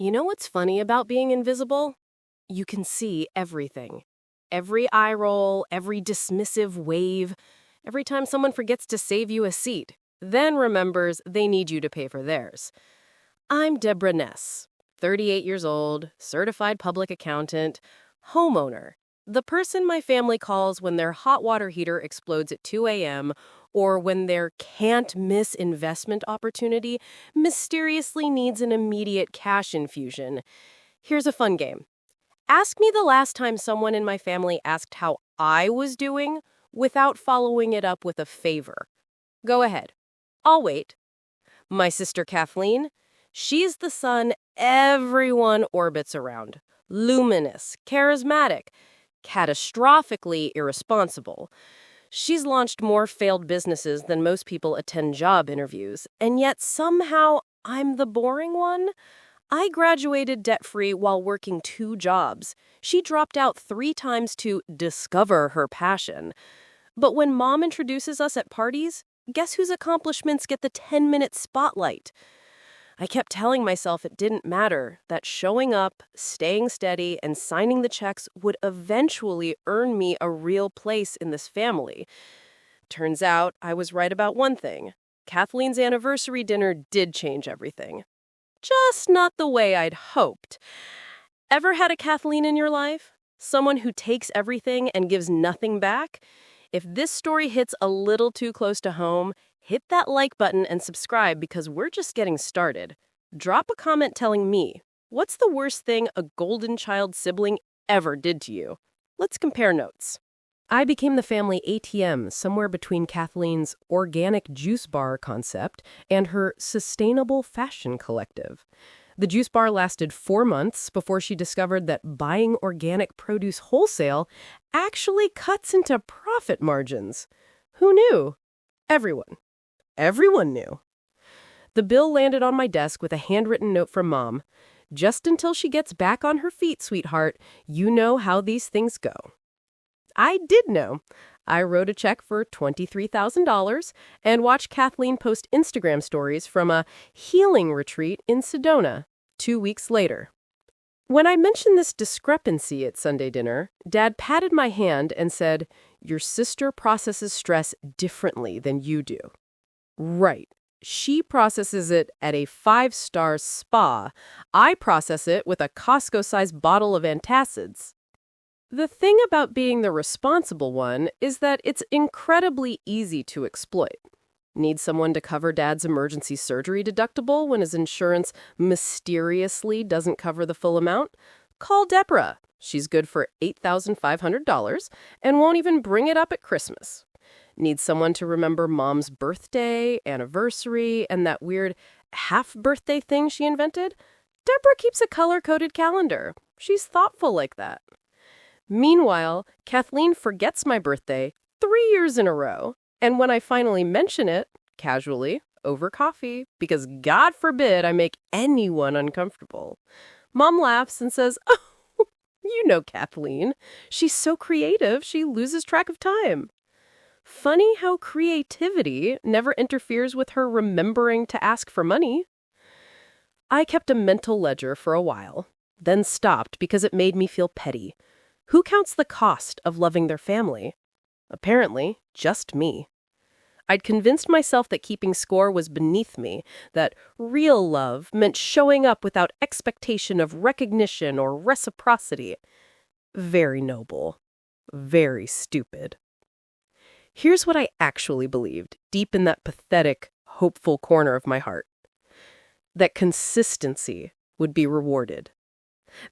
You know what's funny about being invisible? You can see everything. Every eye roll, every dismissive wave, every time someone forgets to save you a seat, then remembers they need you to pay for theirs. I'm Deborah Ness, 38 years old, certified public accountant, homeowner. The person my family calls when their hot water heater explodes at 2 a.m. or when their can't-miss investment opportunity mysteriously needs an immediate cash infusion. Here's a fun game. Ask me the last time someone in my family asked how I was doing without following it up with a favor. Go ahead. I'll wait. My sister Kathleen? She's the sun everyone orbits around. Luminous, charismatic, catastrophically irresponsible. She's launched more failed businesses than most people attend job interviews, and yet somehow I'm the boring one. I graduated debt-free while working 2 jobs. She dropped out 3 times to discover her passion. But when Mom introduces us at parties, guess whose accomplishments get the 10-minute spotlight? I kept telling myself it didn't matter, that showing up, staying steady, and signing the checks would eventually earn me a real place in this family. Turns out I was right about one thing. Kathleen's anniversary dinner did change everything. Just not the way I'd hoped. Ever had a Kathleen in your life? Someone who takes everything and gives nothing back? If this story hits a little too close to home, hit that like button and subscribe because we're just getting started. Drop a comment telling me, what's the worst thing a golden child sibling ever did to you? Let's compare notes. I became the family ATM somewhere between Kathleen's organic juice bar concept and her sustainable fashion collective. The juice bar lasted 4 months before she discovered that buying organic produce wholesale actually cuts into profit margins. Who knew? Everyone. Everyone knew. The bill landed on my desk with a handwritten note from Mom. Just until she gets back on her feet, sweetheart, you know how these things go. I did know. I wrote a check for $23,000 and watched Kathleen post Instagram stories from a healing retreat in Sedona 2 weeks later. When I mentioned this discrepancy at Sunday dinner, Dad patted my hand and said, "Your sister processes stress differently than you do." Right. She processes it at a 5-star spa. I process it with a Costco-sized bottle of antacids. The thing about being the responsible one is that it's incredibly easy to exploit. Need someone to cover Dad's emergency surgery deductible when his insurance mysteriously doesn't cover the full amount? Call Deborah. She's good for $8,500 and won't even bring it up at Christmas. Need someone to remember Mom's birthday, anniversary, and that weird half-birthday thing she invented? Deborah keeps a color-coded calendar. She's thoughtful like that. Meanwhile, Kathleen forgets my birthday 3 years in a row, and when I finally mention it, casually, over coffee, because God forbid I make anyone uncomfortable, Mom laughs and says, "Oh, you know Kathleen. She's so creative, she loses track of time." Funny how creativity never interferes with her remembering to ask for money. I kept a mental ledger for a while, then stopped because it made me feel petty. Who counts the cost of loving their family? Apparently, just me. I'd convinced myself that keeping score was beneath me, that real love meant showing up without expectation of recognition or reciprocity. Very noble. Very stupid. Here's what I actually believed, deep in that pathetic, hopeful corner of my heart. That consistency would be rewarded.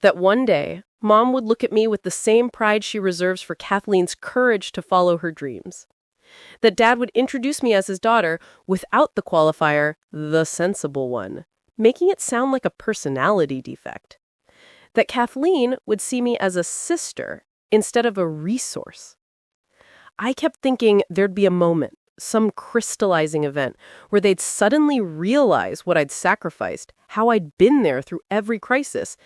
That one day, Mom would look at me with the same pride she reserves for Kathleen's courage to follow her dreams. That Dad would introduce me as his daughter without the qualifier, the sensible one, making it sound like a personality defect. That Kathleen would see me as a sister instead of a resource. I kept thinking there'd be a moment, some crystallizing event, where they'd suddenly realize what I'd sacrificed, how I'd been there through every crisis,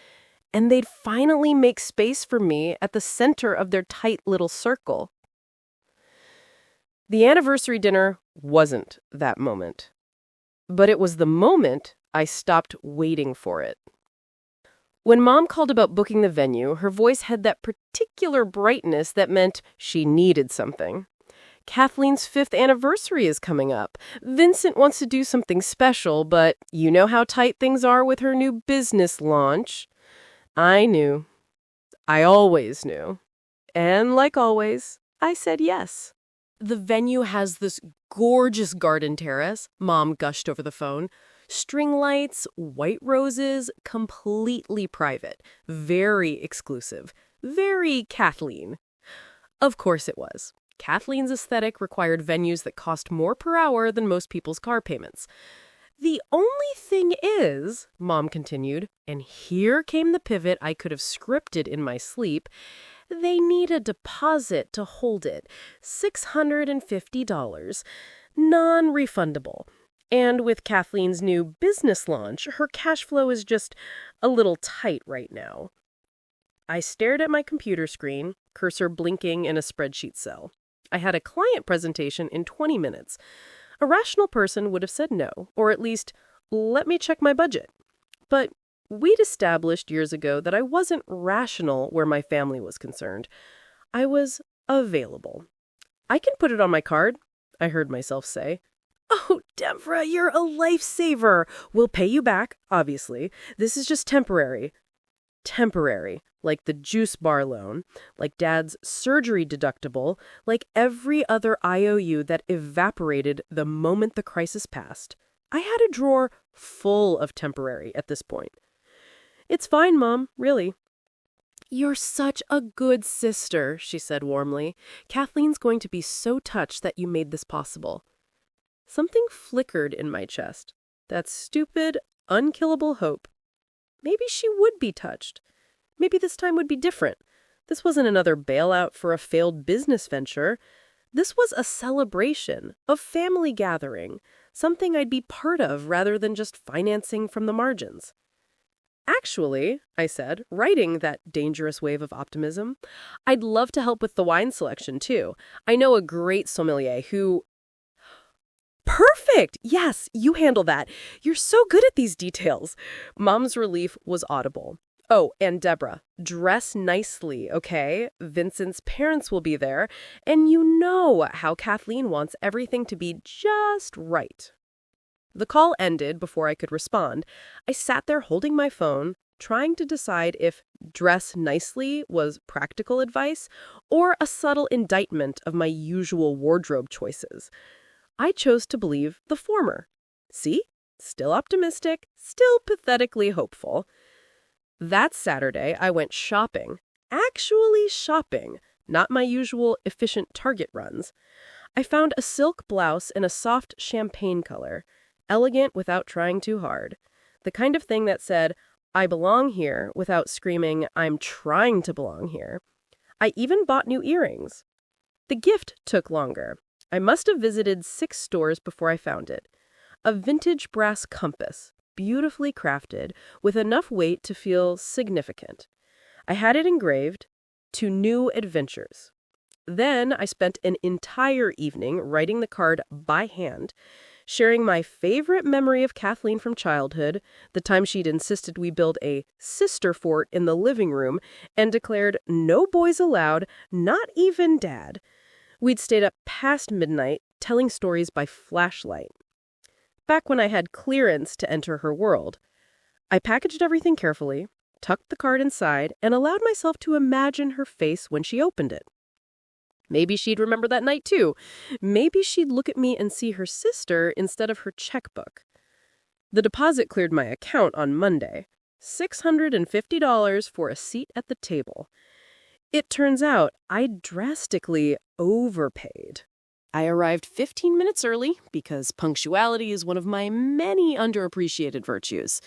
and they'd finally make space for me at the center of their tight little circle. The anniversary dinner wasn't that moment. But it was the moment I stopped waiting for it. When Mom called about booking the venue, her voice had that particular brightness that meant she needed something. Kathleen's 5th anniversary is coming up. Vincent wants to do something special, but you know how tight things are with her new business launch. I knew. I always knew. And like always, I said yes. The venue has this gorgeous garden terrace, Mom gushed over the phone. String lights, white roses, completely private, very exclusive, very Kathleen. Of course it was. Kathleen's aesthetic required venues that cost more per hour than most people's car payments. The only thing is, Mom continued, and here came the pivot I could have scripted in my sleep, they need a deposit to hold it, $650, non-refundable. And with Kathleen's new business launch, her cash flow is just a little tight right now. I stared at my computer screen, cursor blinking in a spreadsheet cell. I had a client presentation in 20 minutes. A rational person would have said no, or at least, let me check my budget. But we'd established years ago that I wasn't rational where my family was concerned. I was available. I can put it on my card, I heard myself say. Oh, Deborah, you're a lifesaver. We'll pay you back, obviously. This is just temporary. Temporary, like the juice bar loan, like Dad's surgery deductible, like every other IOU that evaporated the moment the crisis passed. I had a drawer full of temporary at this point. It's fine, Mom, really. You're such a good sister, she said warmly. Kathleen's going to be so touched that you made this possible. Something flickered in my chest. That stupid, unkillable hope. Maybe she would be touched. Maybe this time would be different. This wasn't another bailout for a failed business venture. This was a celebration, a family gathering, something I'd be part of rather than just financing from the margins. Actually, I said, riding that dangerous wave of optimism, I'd love to help with the wine selection, too. I know a great sommelier who... Perfect! Yes, you handle that. You're so good at these details. Mom's relief was audible. Oh, and Deborah, dress nicely, okay? Vincent's parents will be there, and you know how Kathleen wants everything to be just right. The call ended before I could respond. I sat there holding my phone, trying to decide if dress nicely was practical advice or a subtle indictment of my usual wardrobe choices. I chose to believe the former. See? Still optimistic, still pathetically hopeful. That Saturday, I went shopping. Actually shopping, not my usual efficient Target runs. I found a silk blouse in a soft champagne color, elegant without trying too hard. The kind of thing that said, I belong here, without screaming, I'm trying to belong here. I even bought new earrings. The gift took longer. I must have visited 6 stores before I found it. A vintage brass compass, beautifully crafted, with enough weight to feel significant. I had it engraved, "To New Adventures." Then I spent an entire evening writing the card by hand, sharing my favorite memory of Kathleen from childhood, the time she'd insisted we build a sister fort in the living room and declared no boys allowed, not even Dad. We'd stayed up past midnight, telling stories by flashlight. Back when I had clearance to enter her world, I packaged everything carefully, tucked the card inside, and allowed myself to imagine her face when she opened it. Maybe she'd remember that night, too. Maybe she'd look at me and see her sister instead of her checkbook. The deposit cleared my account on Monday. $650 for a seat at the table. It turns out I drastically overpaid. I arrived 15 minutes early because punctuality is one of my many underappreciated virtues.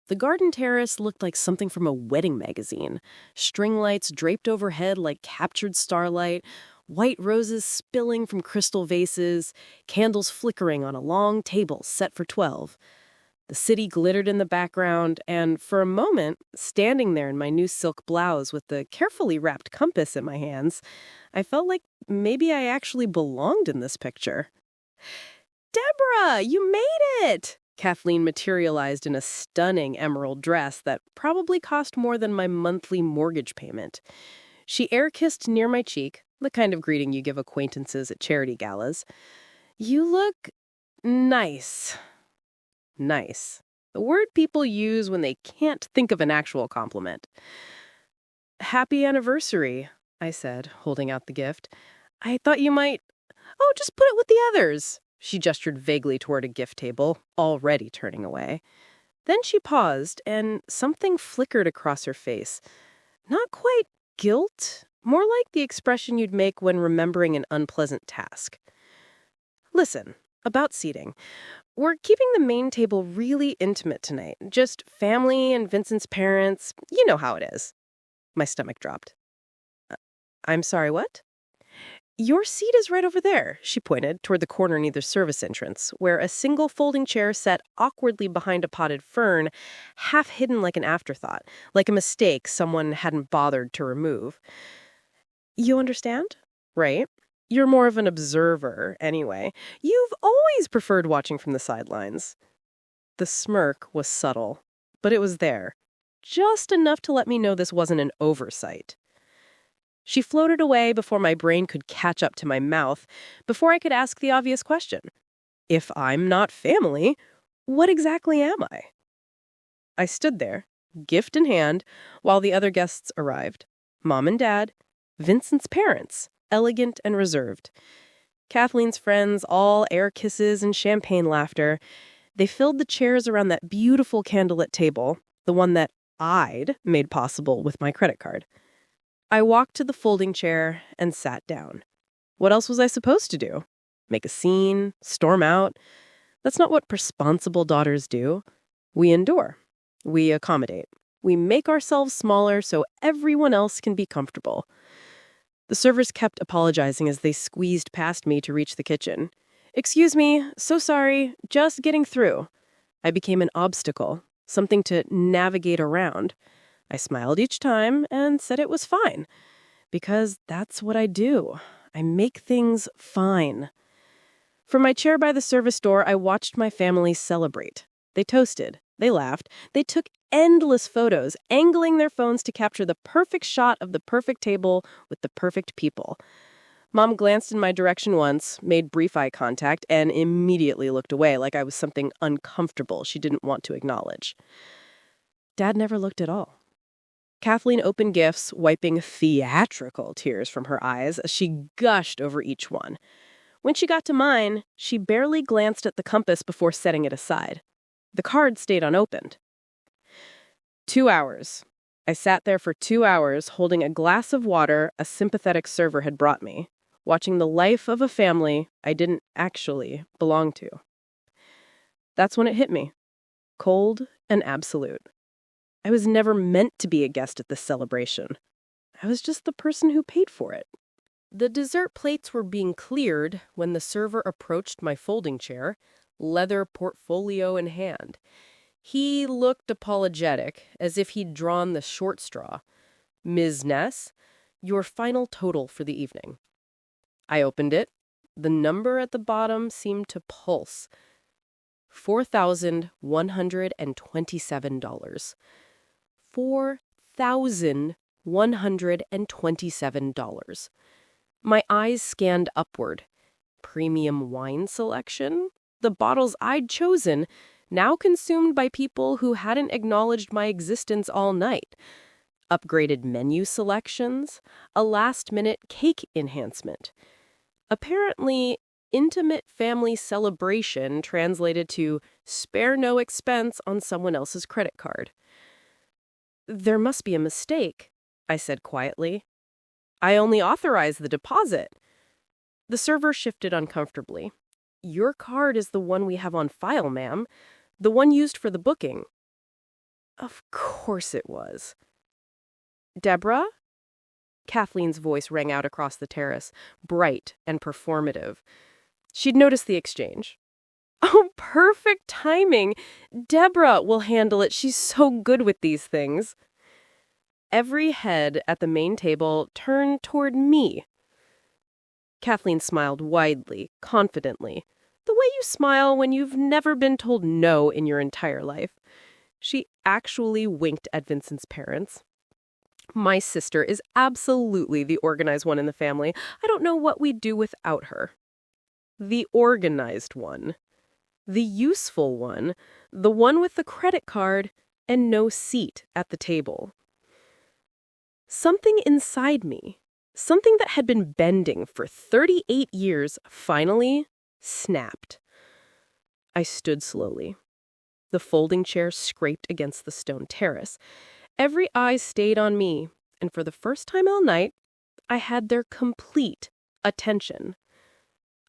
The garden terrace looked like something from a wedding magazine. String lights draped overhead like captured starlight, white roses spilling from crystal vases, candles flickering on a long table set for 12. The city glittered in the background, and for a moment, standing there in my new silk blouse with the carefully wrapped compass in my hands, I felt like maybe I actually belonged in this picture. "Deborah, you made it!" Kathleen materialized in a stunning emerald dress that probably cost more than my monthly mortgage payment. She air-kissed near my cheek, the kind of greeting you give acquaintances at charity galas. "You look nice." Nice. The word people use when they can't think of an actual compliment. "Happy anniversary," I said, holding out the gift. "I thought you might—" "Oh, just put it with the others." She gestured vaguely toward a gift table, already turning away. Then she paused, and something flickered across her face. Not quite guilt, more like the expression you'd make when remembering an unpleasant task. "Listen, about seating. We're keeping the main table really intimate tonight. Just family and Vincent's parents. You know how it is." My stomach dropped. "I'm sorry, what?" "Your seat is right over there," she pointed toward the corner near the service entrance, where a single folding chair sat awkwardly behind a potted fern, half hidden like an afterthought, like a mistake someone hadn't bothered to remove. "You understand? Right? You're more of an observer, anyway. You've always preferred watching from the sidelines." The smirk was subtle, but it was there. Just enough to let me know this wasn't an oversight. She floated away before my brain could catch up to my mouth, before I could ask the obvious question. If I'm not family, what exactly am I? I stood there, gift in hand, while the other guests arrived. Mom and Dad, Vincent's parents, elegant and reserved. Kathleen's friends, all air kisses and champagne laughter. They filled the chairs around that beautiful candlelit table, the one that I'd made possible with my credit card. I walked to the folding chair and sat down. What else was I supposed to do? Make a scene? Storm out? That's not what responsible daughters do. We endure. We accommodate. We make ourselves smaller so everyone else can be comfortable. The servers kept apologizing as they squeezed past me to reach the kitchen. "Excuse me, so sorry, just getting through." I became an obstacle, something to navigate around. I smiled each time and said it was fine, because that's what I do. I make things fine. From my chair by the service door, I watched my family celebrate. They toasted, they laughed, they took endless photos, angling their phones to capture the perfect shot of the perfect table with the perfect people. Mom glanced in my direction once, made brief eye contact, and immediately looked away like I was something uncomfortable she didn't want to acknowledge. Dad never looked at all. Kathleen opened gifts, wiping theatrical tears from her eyes as she gushed over each one. When she got to mine, she barely glanced at the compass before setting it aside. The card stayed unopened. 2 hours. I sat there for 2 hours holding a glass of water a sympathetic server had brought me, watching the life of a family I didn't actually belong to. That's when it hit me. Cold and absolute. I was never meant to be a guest at this celebration. I was just the person who paid for it. The dessert plates were being cleared when the server approached my folding chair, leather portfolio in hand. He looked apologetic, as if he'd drawn the short straw. "Ms. Ness, your final total for the evening." I opened it. The number at the bottom seemed to pulse. $4,127. $4,127. My eyes scanned upward. Premium wine selection? The bottles I'd chosen, now consumed by people who hadn't acknowledged my existence all night. Upgraded menu selections, a last-minute cake enhancement. Apparently, intimate family celebration translated to spare no expense on someone else's credit card. "There must be a mistake," I said quietly. "I only authorized the deposit." The server shifted uncomfortably. "Your card is the one we have on file, ma'am. The one used for the booking." Of course it was. "Deborah?" Kathleen's voice rang out across the terrace, bright and performative. She'd noticed the exchange. "Oh, perfect timing. Deborah will handle it. She's so good with these things." Every head at the main table turned toward me. Kathleen smiled widely, confidently. The way you smile when you've never been told no in your entire life. She actually winked at Vincent's parents. My sister is absolutely the organized one in the family. I don't know what we'd do without her. The organized one. The useful one. The one with the credit card and no seat at the table. Something inside me, something that had been bending for 38 years, finally snapped. I stood slowly. The folding chair scraped against the stone terrace. Every eye stayed on me, and for the first time all night, I had their complete attention.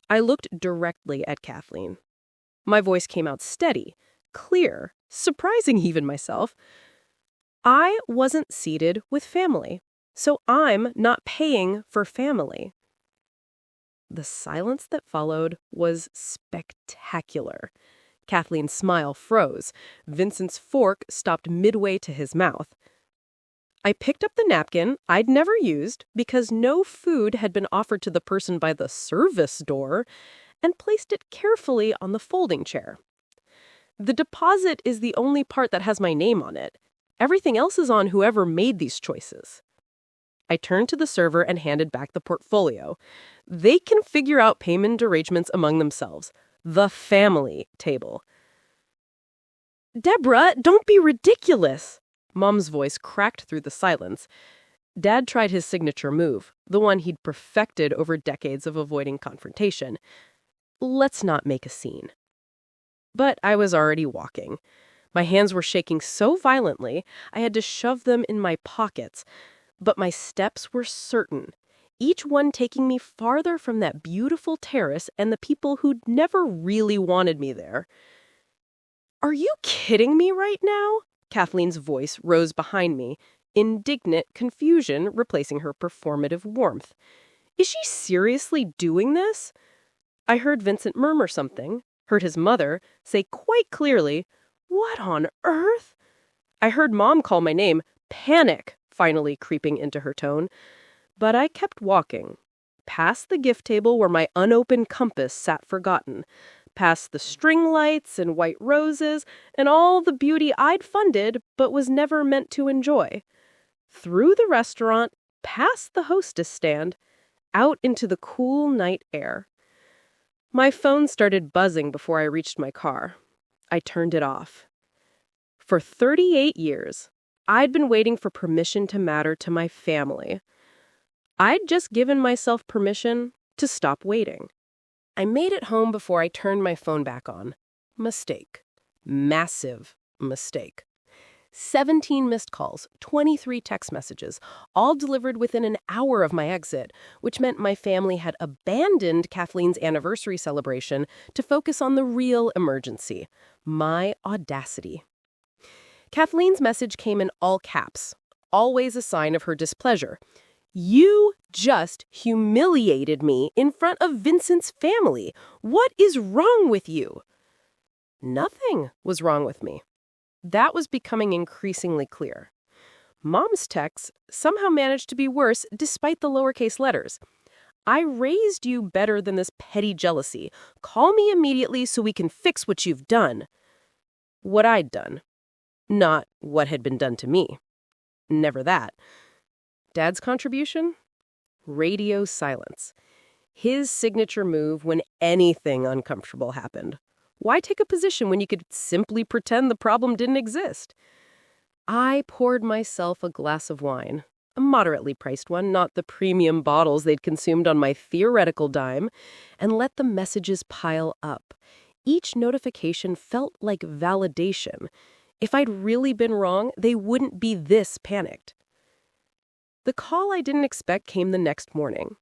I looked directly at Kathleen. My voice came out steady, clear, surprising even myself. I wasn't seated with family, so I'm not paying for family. The silence that followed was spectacular. Kathleen's smile froze. Vincent's fork stopped midway to his mouth. I picked up the napkin I'd never used because no food had been offered to the person by the service door and placed it carefully on the folding chair. The deposit is the only part that has my name on it. Everything else is on whoever made these choices. I turned to the server and handed back the portfolio. They can figure out payment arrangements among themselves. The family table. Deborah, don't be ridiculous. Mom's voice cracked through the silence. Dad tried his signature move, the one he'd perfected over decades of avoiding confrontation. Let's not make a scene. But I was already walking. My hands were shaking so violently, I had to shove them in my pockets. But my steps were certain, each one taking me farther from that beautiful terrace and the people who'd never really wanted me there. Are you kidding me right now? Kathleen's voice rose behind me, indignant confusion replacing her performative warmth. Is she seriously doing this? I heard Vincent murmur something, heard his mother say quite clearly, "What on earth?" I heard Mom call my name, panic finally creeping into her tone. But I kept walking, past the gift table where my unopened compass sat forgotten, past the string lights and white roses and all the beauty I'd funded but was never meant to enjoy, through the restaurant, past the hostess stand, out into the cool night air. My phone started buzzing before I reached my car. I turned it off. For 38 years, I'd been waiting for permission to matter to my family. I'd just given myself permission to stop waiting. I made it home before I turned my phone back on. Mistake. Massive mistake. 17 missed calls, 23 text messages, all delivered within an hour of my exit, which meant my family had abandoned Kathleen's anniversary celebration to focus on the real emergency, my audacity. Kathleen's message came in all caps, always a sign of her displeasure. You just humiliated me in front of Vincent's family. What is wrong with you? Nothing was wrong with me. That was becoming increasingly clear. Mom's texts somehow managed to be worse despite the lowercase letters. I raised you better than this petty jealousy. Call me immediately so we can fix what you've done. What I'd done. Not what had been done to me. Never that. Dad's contribution? Radio silence. His signature move when anything uncomfortable happened. Why take a position when you could simply pretend the problem didn't exist? I poured myself a glass of wine, a moderately priced one, not the premium bottles they'd consumed on my theoretical dime, and let the messages pile up. Each notification felt like validation. If I'd really been wrong, they wouldn't be this panicked. The call I didn't expect came the next morning.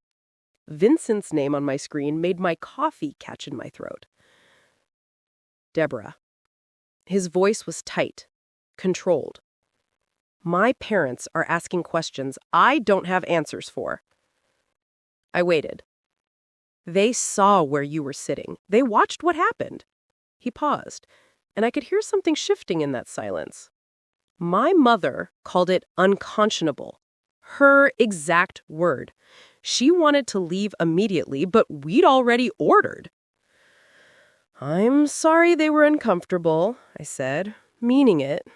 Vincent's name on my screen made my coffee catch in my throat. Deborah. His voice was tight, controlled. My parents are asking questions I don't have answers for. I waited. They saw where you were sitting. They watched what happened. He paused, and I could hear something shifting in that silence. My mother called it unconscionable. Her exact word. She wanted to leave immediately, but we'd already ordered. I'm sorry they were uncomfortable, I said, meaning it.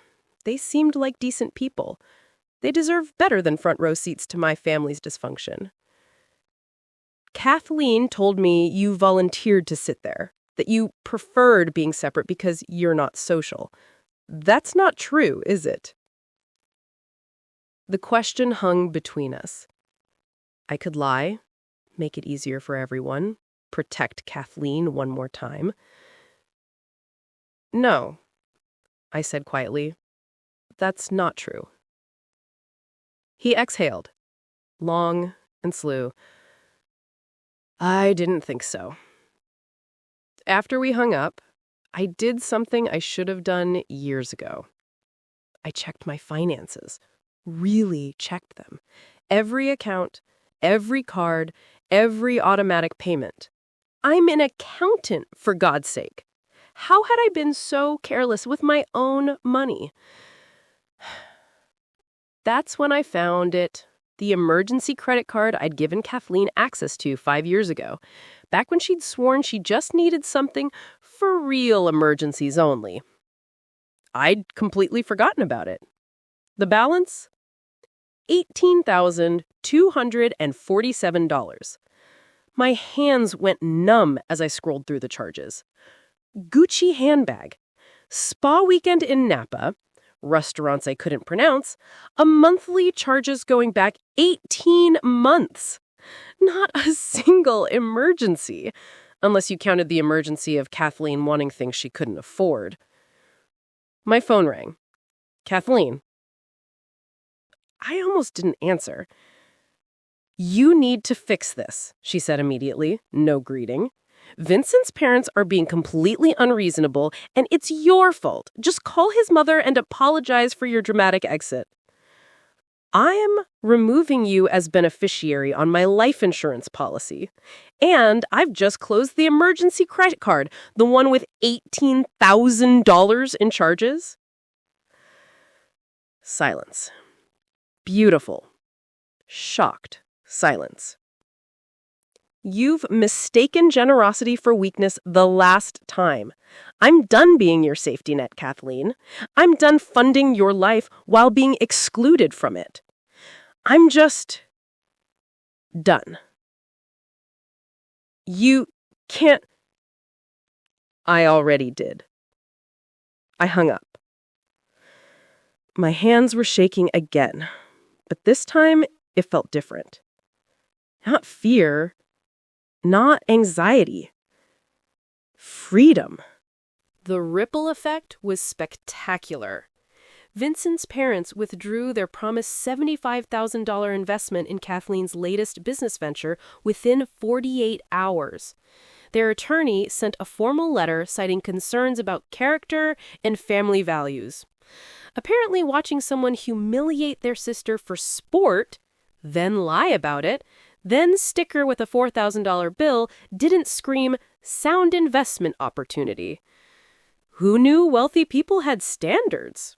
They seemed like decent people. They deserve better than front row seats to my family's dysfunction. Kathleen told me you volunteered to sit there, that you preferred being separate because you're not social. That's not true, is it? The question hung between us. I could lie, make it easier for everyone, protect Kathleen one more time. No, I said quietly. That's not true. He exhaled, long and slow. I didn't think so. After we hung up, I did something I should have done years ago. I checked my finances, really checked them. Every account, every card, every automatic payment. I'm an accountant, for God's sake. How had I been so careless with my own money? That's when I found it. The emergency credit card I'd given Kathleen access to 5 years ago, back when she'd sworn she just needed something for real emergencies only. I'd completely forgotten about it. The balance? $18,247. My hands went numb as I scrolled through the charges. Gucci handbag, spa weekend in Napa, restaurants I couldn't pronounce, a monthly charges going back 18 months. Not a single emergency, unless you counted the emergency of Kathleen wanting things she couldn't afford. My phone rang. Kathleen. I almost didn't answer. You need to fix this, she said immediately, no greeting. Vincent's parents are being completely unreasonable, and it's your fault. Just call his mother and apologize for your dramatic exit. I'm removing you as beneficiary on my life insurance policy. And I've just closed the emergency credit card, the one with $18,000 in charges. Silence. Beautiful. Shocked silence. You've mistaken generosity for weakness the last time. I'm done being your safety net, Kathleen. I'm done funding your life while being excluded from it. I'm just done. You can't. I already did. I hung up. My hands were shaking again, but this time it felt different. Not fear. Not anxiety. Freedom. The ripple effect was spectacular. Vincent's parents withdrew their promised $75,000 investment in Kathleen's latest business venture within 48 hours. Their attorney sent a formal letter citing concerns about character and family values. Apparently, watching someone humiliate their sister for sport, then lie about it, then sticker with a $4,000 bill didn't scream sound investment opportunity. Who knew wealthy people had standards?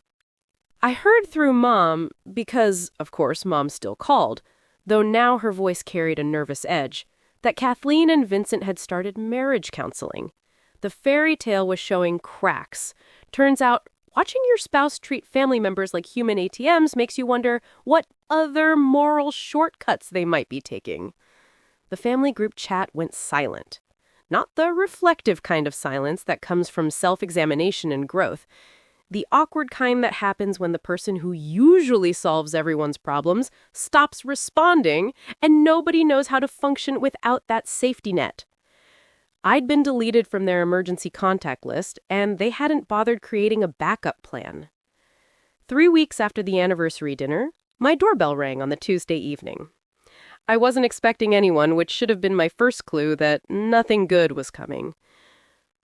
I heard through Mom, because, of course, Mom still called, though now her voice carried a nervous edge, that Kathleen and Vincent had started marriage counseling. The fairy tale was showing cracks. Turns out, watching your spouse treat family members like human ATMs makes you wonder what other moral shortcuts they might be taking. The family group chat went silent. Not the reflective kind of silence that comes from self-examination and growth. The awkward kind that happens when the person who usually solves everyone's problems stops responding and nobody knows how to function without that safety net. I'd been deleted from their emergency contact list, and they hadn't bothered creating a backup plan. 3 weeks after the anniversary dinner, my doorbell rang on the Tuesday evening. I wasn't expecting anyone, which should have been my first clue that nothing good was coming.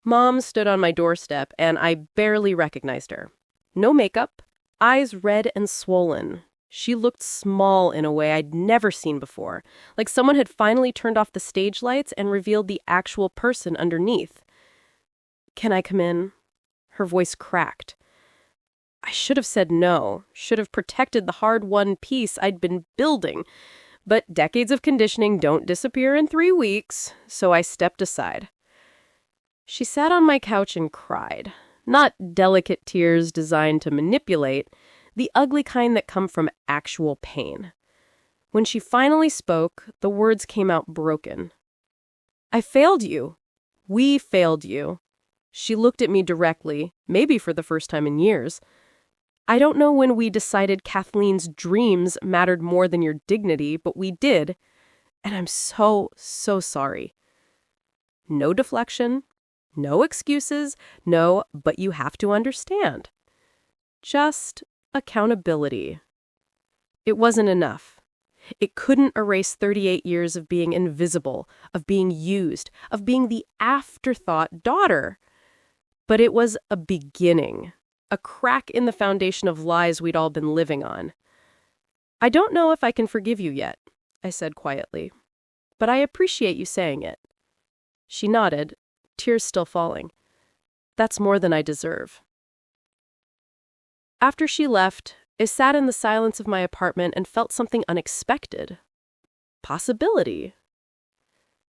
Mom stood on my doorstep, and I barely recognized her. No makeup, eyes red and swollen. She looked small in a way I'd never seen before, like someone had finally turned off the stage lights and revealed the actual person underneath. "Can I come in?" Her voice cracked. I should have said no, should have protected the hard-won peace I'd been building. But decades of conditioning don't disappear in 3 weeks, so I stepped aside. She sat on my couch and cried. Not delicate tears designed to manipulate, the ugly kind that come from actual pain. When she finally spoke, the words came out broken. I failed you. We failed you. She looked at me directly, maybe for the first time in years. I don't know when we decided Kathleen's dreams mattered more than your dignity, but we did. And I'm so sorry. No deflection, no excuses, no, but you have to understand. Just accountability. It wasn't enough. It couldn't erase 38 years of being invisible, of being used, of being the afterthought daughter. But it was a beginning, a crack in the foundation of lies we'd all been living on. I don't know if I can forgive you yet, I said quietly, but I appreciate you saying it. She nodded, tears still falling. That's more than I deserve. After she left, I sat in the silence of my apartment and felt something unexpected. Possibility.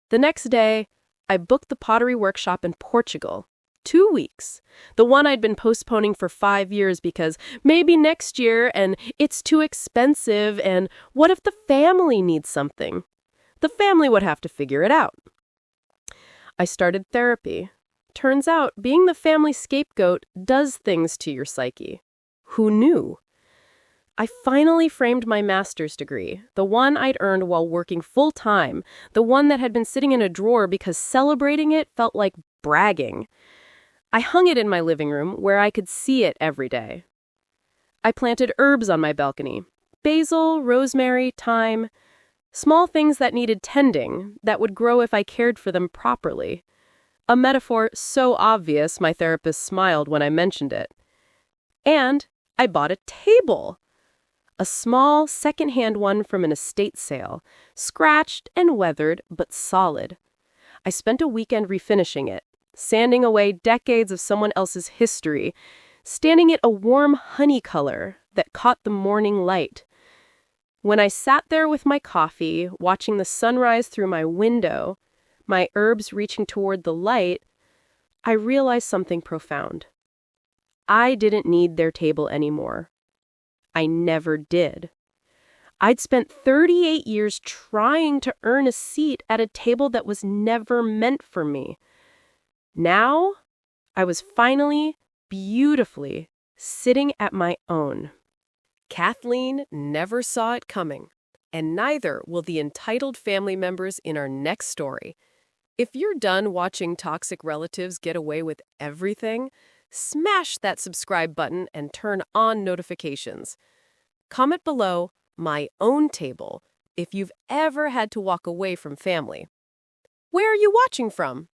The next day, I booked the pottery workshop in Portugal. 2 weeks. The one I'd been postponing for 5 years because maybe next year and it's too expensive and what if the family needs something? The family would have to figure it out. I started therapy. Turns out being the family scapegoat does things to your psyche. Who knew? I finally framed my master's degree, the one I'd earned while working full-time, the one that had been sitting in a drawer because celebrating it felt like bragging. I hung it in my living room where I could see it every day. I planted herbs on my balcony. Basil, rosemary, thyme. Small things that needed tending, that would grow if I cared for them properly. A metaphor so obvious my therapist smiled when I mentioned it. And I bought a table. A small, second-hand one from an estate sale, scratched and weathered, but solid. I spent a weekend refinishing it, sanding away decades of someone else's history, standing it a warm honey color that caught the morning light. When I sat there with my coffee, watching the sunrise through my window, my herbs reaching toward the light, I realized something profound. I didn't need their table anymore. I never did. I'd spent 38 years trying to earn a seat at a table that was never meant for me. Now, I was finally, beautifully, sitting at my own. Kathleen never saw it coming, and neither will the entitled family members in our next story. If you're done watching toxic relatives get away with everything, smash that subscribe button and turn on notifications. Comment below, my own table, if you've ever had to walk away from family. Where are you watching from?